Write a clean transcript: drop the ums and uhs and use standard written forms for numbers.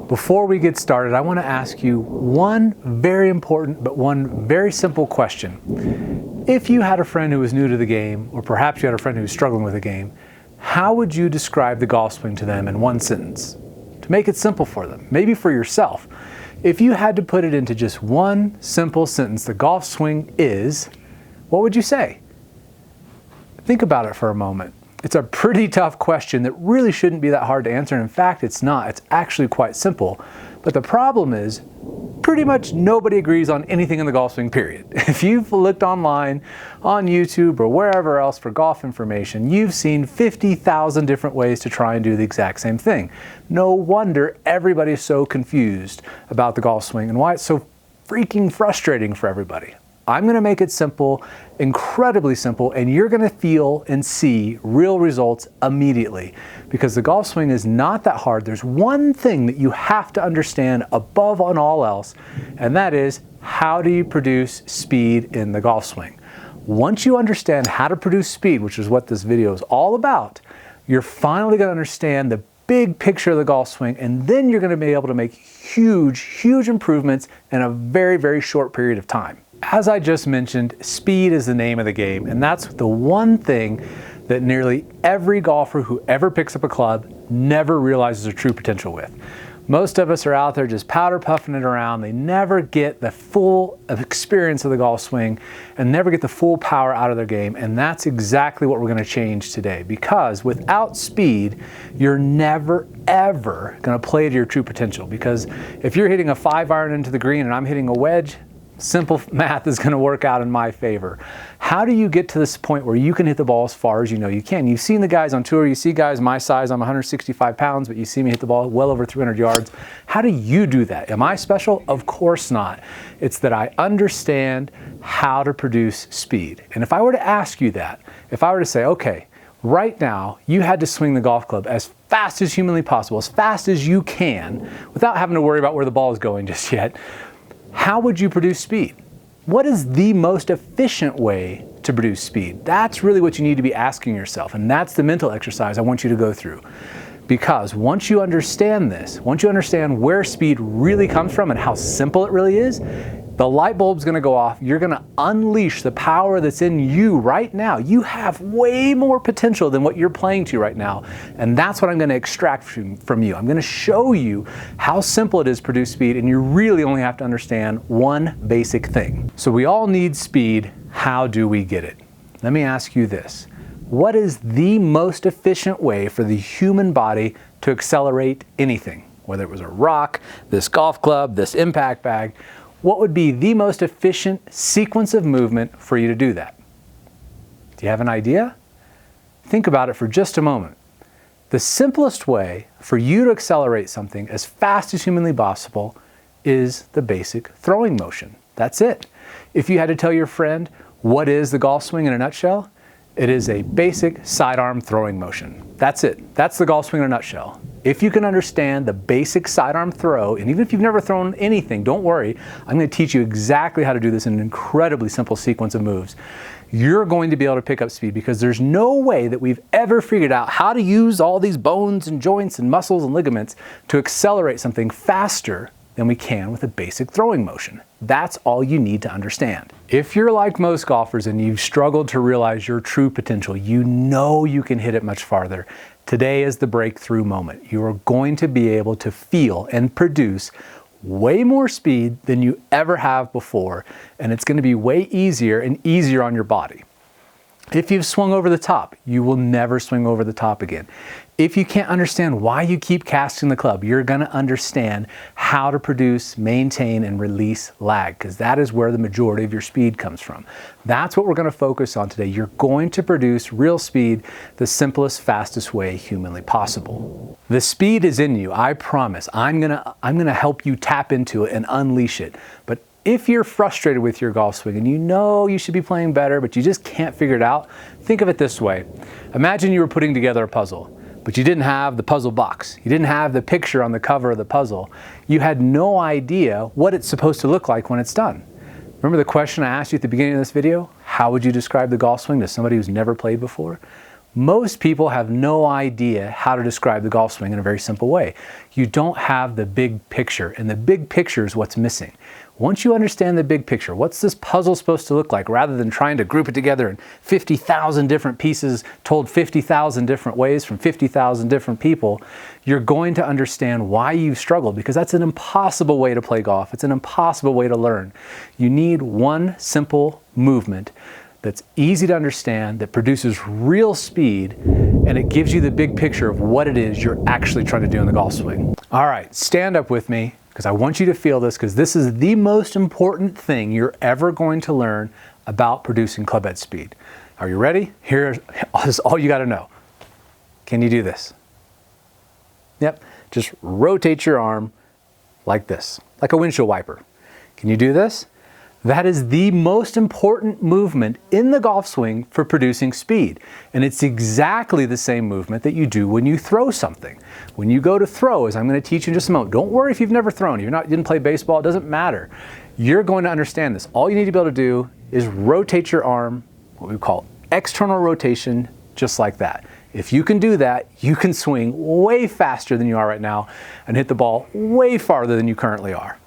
Before we get started, I want to ask you one very important but one very simple question. If you had a friend who was new to the game, or perhaps you had a friend who was struggling with the game, how would you describe the golf swing to them in one sentence? To make it simple for them, maybe for yourself. If you had to put it into just one simple sentence, the golf swing is, what would you say? Think about it for a moment. It's a pretty tough question that really shouldn't be that hard to answer. And in fact, it's not. It's actually quite simple. But the problem is, pretty much nobody agrees on anything in the golf swing, period. If you've looked online, on YouTube, or wherever else for golf information, you've seen 50,000 different ways to try and do the exact same thing. No wonder everybody's so confused about the golf swing and why it's so freaking frustrating for everybody. I'm going to make it simple, incredibly simple, and you're going to feel and see real results immediately. Because the golf swing is not that hard. There's one thing that you have to understand above on all else, and that is, how do you produce speed in the golf swing? Once you understand how to produce speed, which is what this video is all about, you're finally going to understand the big picture of the golf swing, and then you're going to be able to make huge improvements in a very, very short period of time. As I just mentioned, speed is the name of the game, and that's the one thing that nearly every golfer who ever picks up a club never realizes their true potential with. Most of us are out there just powder puffing it around. They never get the full experience of the golf swing and never get the full power out of their game, and that's exactly what we're going to change today. Because without speed, you're never ever going to play to your true potential. Because if you're hitting a 5-iron into the green and I'm hitting a wedge, simple math is going to work out in my favor. How do you get to this point where you can hit the ball as far as you know you can? You've seen the guys on tour, you see guys my size, I'm 165 pounds, but you see me hit the ball well over 300 yards. How do you do that? Am I special? Of course not. It's that I understand how to produce speed. And if I were to ask you that, if I were to say, okay, right now you had to swing the golf club as fast as humanly possible, as fast as you can, without having to worry about where the ball is going just yet, how would you produce speed? What is the most efficient way to produce speed? That's really what you need to be asking yourself, and that's the mental exercise I want you to go through. Because once you understand this, once you understand where speed really comes from and how simple it really is, the light bulb's going to go off. You're going to unleash the power that's in you right now. You have way more potential than what you're playing to right now. And that's what I'm going to extract from you. I'm going to show you how simple it is to produce speed, and you really only have to understand one basic thing. So we all need speed. How do we get it? Let me ask you this. What is the most efficient way for the human body to accelerate anything? Whether it was a rock, this golf club, this impact bag, what would be the most efficient sequence of movement for you to do that? Do you have an idea? Think about it for just a moment. The simplest way for you to accelerate something as fast as humanly possible is the basic throwing motion. That's it. If you had to tell your friend what is the golf swing in a nutshell, it is a basic sidearm throwing motion. That's it. That's the golf swing in a nutshell. If you can understand the basic sidearm throw, and even if you've never thrown anything, don't worry, I'm going to teach you exactly how to do this in an incredibly simple sequence of moves. You're going to be able to pick up speed because there's no way that we've ever figured out how to use all these bones and joints and muscles and ligaments to accelerate something faster than we can with a basic throwing motion. That's all you need to understand. If you're like most golfers and you've struggled to realize your true potential, you know you can hit it much farther. Today is the breakthrough moment. You are going to be able to feel and produce way more speed than you ever have before, and it's going to be way easier and easier on your body. If you've swung over the top, you will never swing over the top again. If you can't understand why you keep casting the club, you're going to understand how to produce, maintain, and release lag, because that is where the majority of your speed comes from. That's what we're going to focus on today. You're going to produce real speed the simplest, fastest way humanly possible. The speed is in you, I promise. I'm gonna help you tap into it and unleash it. But if you're frustrated with your golf swing and you know you should be playing better, but you just can't figure it out, think of it this way. Imagine you were putting together a puzzle, but you didn't have the puzzle box. You didn't have the picture on the cover of the puzzle. You had no idea what it's supposed to look like when it's done. Remember the question I asked you at the beginning of this video? How would you describe the golf swing to somebody who's never played before? Most people have no idea how to describe the golf swing in a very simple way. You don't have the big picture, and the big picture is what's missing. Once you understand the big picture, what's this puzzle supposed to look like, rather than trying to group it together in 50,000 different pieces told 50,000 different ways from 50,000 different people, you're going to understand why you've struggled, because that's an impossible way to play golf. It's an impossible way to learn. You need one simple movement that's easy to understand, that produces real speed, and it gives you the big picture of what it is you're actually trying to do in the golf swing. All right, stand up with me, because I want you to feel this, because this is the most important thing you're ever going to learn about producing club head speed. Are you ready? Here's all you got to know. Can you do this? Yep, just rotate your arm like this, like a windshield wiper. Can you do this? That is the most important movement in the golf swing for producing speed. And it's exactly the same movement that you do when you throw something. When you go to throw, as I'm going to teach you in just a moment, don't worry if you've never thrown. You didn't play baseball, it doesn't matter. You're going to understand this. All you need to be able to do is rotate your arm, what we call external rotation, just like that. If you can do that, you can swing way faster than you are right now and hit the ball way farther than you currently are.